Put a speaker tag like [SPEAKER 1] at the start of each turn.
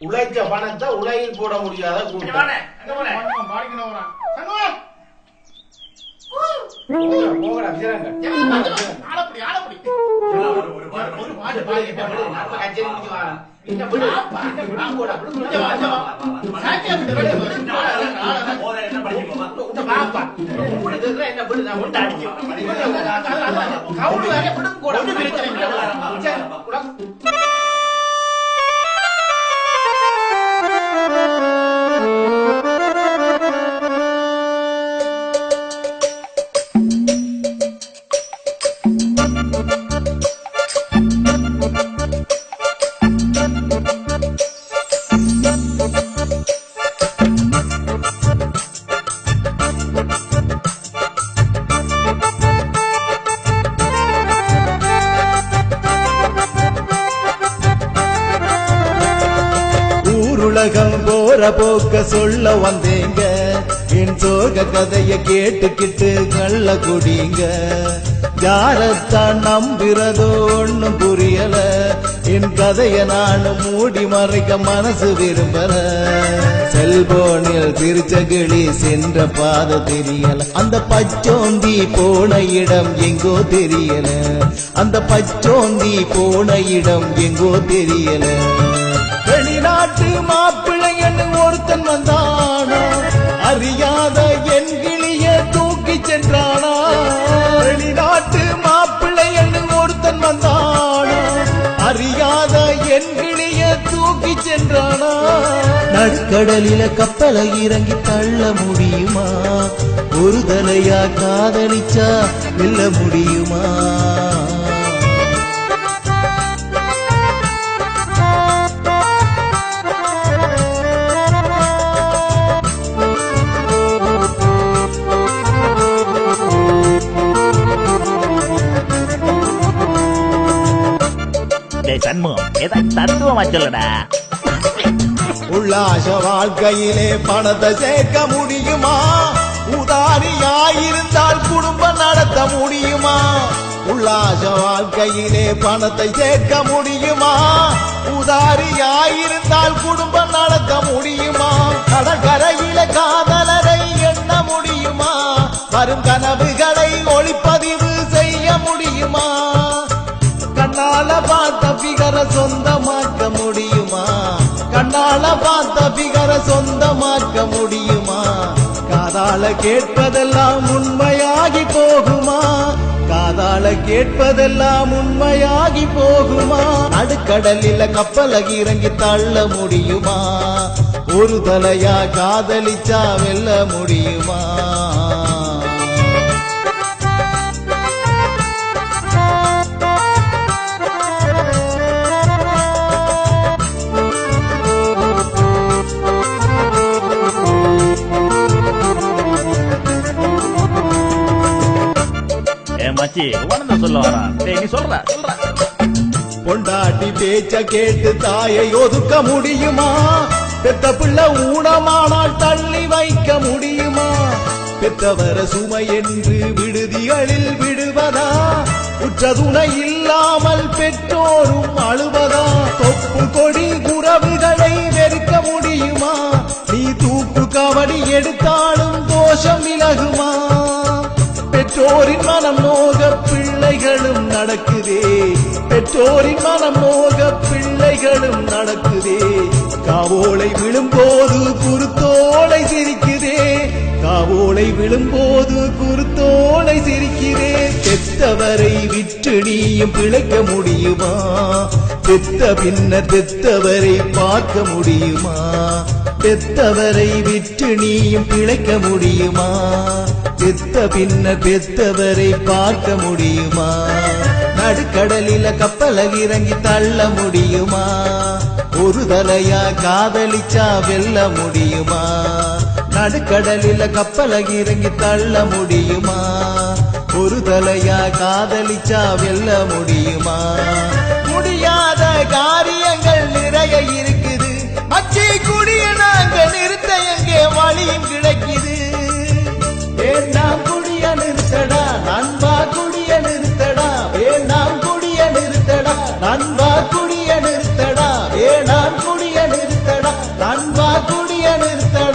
[SPEAKER 1] உழைச்ச பணத்தை உலகில் போட முடியாத கூட்டம்.
[SPEAKER 2] உலகம் போற போக்க சொல்ல வந்தேங்க, என் சோக கதைய கேட்டுக்கிட்டு கள்ள குடிங்க. யாரத்தான் நம்புறதோ ஒன்னும் புரியல, என் கதைய நானும் மூடி மறைக்க மனசு விரும்பல. செல்போனில் திருச்சகிளி சென்ற பாத தெரியல, அந்த பச்சோந்தி போன இடம் எங்கோ தெரியல, அந்த பச்சோந்தி போன இடம் எங்கோ தெரியல. வெளிநாட்டு மாப்பிள்ளைன்னு ஒருத்தன் வந்தானா, அறியாத என் கிளிய தூக்கி சென்றானா. வெளிநாட்டு மாப்பிள்ளைன்னு ஒருத்தன் வந்தானா, அறியாத என் கிளிய தூக்கி சென்றானா. நடுக்கடலில கப்பலை இறங்கி தள்ள முடியுமா, ஒரு தலையா காதலிச்சா வெல்ல முடியுமா.
[SPEAKER 3] சண்முகம் ஏதாவது தத்துவமா சொல்லடா.
[SPEAKER 2] உல்லாச வாழ்க்கையிலே பணத்தை சேர்க்க முடியுமா, உதாரியாயிருந்தால் குடும்பம் நடத்த முடியுமா. உல்லாச வாழ்க்கையிலே பணத்தை சேர்க்க முடியுமா, உதாரியாயிருந்தால் குடும்பம் நடத்த முடியுமா. கடற்கரையில காதலரை எண்ண முடியுமா, வரும் கனவுகளை ஒளிப்பதிவு செய்ய முடியுமா. கண்ணால பார்த்த பிகர சொந்தமாக்க முடியுமா, கண்ணால பார்த்த பிகர சொந்தமாக்க முடியுமா. காதால கேட்பதெல்லாம் உண்மையாகி போகுமா, காதால கேட்பதெல்லாம் உண்மையாகி போகுமா. நடுக்கடலில கப்பல இறங்கி தள்ள முடியுமா, ஒரு தலையா காதலிச்சா வெல்ல முடியுமா.
[SPEAKER 3] மச்சி உணர்ந்த சொல்ல வரா, நீ சொல்ற சொல்ற.
[SPEAKER 2] பொண்டாட்டி பேச்ச கேட்டு தாயை ஒதுக்க முடியுமா, பெத்த பிள்ளை ஊனமானால் தள்ளி வைக்க முடியுமா. பெத்தவர சுமை என்று விடுதிகளில் விடுவதா, உற்ற துணை இல்லாமல் பெற்றோரும் அழுவதா. தொப்பு கொடி உறவுகளை வெறுக்க முடியுமா, நீ தூக்கு கவடி எடுத்தாலும் தோஷம் விலகுமா. பெற்றோரின் மனம் நோக பிள்ளைகளும் நடக்குதே, பெற்றோரின் மனம் நோக பிள்ளைகளும் நடக்குதே. காவோலை விழும்போது குருத்தோலை சிரிக்குதே, காவோலை விழும்போது குருத்தோலை சிரிக்குதே. பெத்தவரை விற்று நீயும் பிழைக்க முடியுமா, பெத்த பின்னர் பெத்தவரை பார்க்க முடியுமா. பெத்தவரை விற்று நீயும் பிழைக்க முடியுமா, பெத்த பின்னர் பெத்தவரை பார்க்க முடியுமா. நடுக்கடலில கப்பல இறங்கி தள்ள முடியுமா, ஒரு தலையா காதலிச்சா வெல்ல முடியுமா. நடுக்கடலில கப்பல இறங்கி தள்ள முடியுமா, ஒரு தலையா காதலிச்சா வெல்ல முடியுமா. முடியாத காரியங்கள் நிறைய இருக்குது, மச்சி குடிய நாங்க நிறுத்த எங்கே வழியும் கிடைக்குது. வேண்டாம் குடிய நிறுத்தடா நண்பா, குடிய நிறுத்தடா. வேண்டாம் குடிய நிறுத்தடா நண்பா, குடிய நிறுத்தடா. வேண்டாம் அன்பா குடிய நிறுத்தடா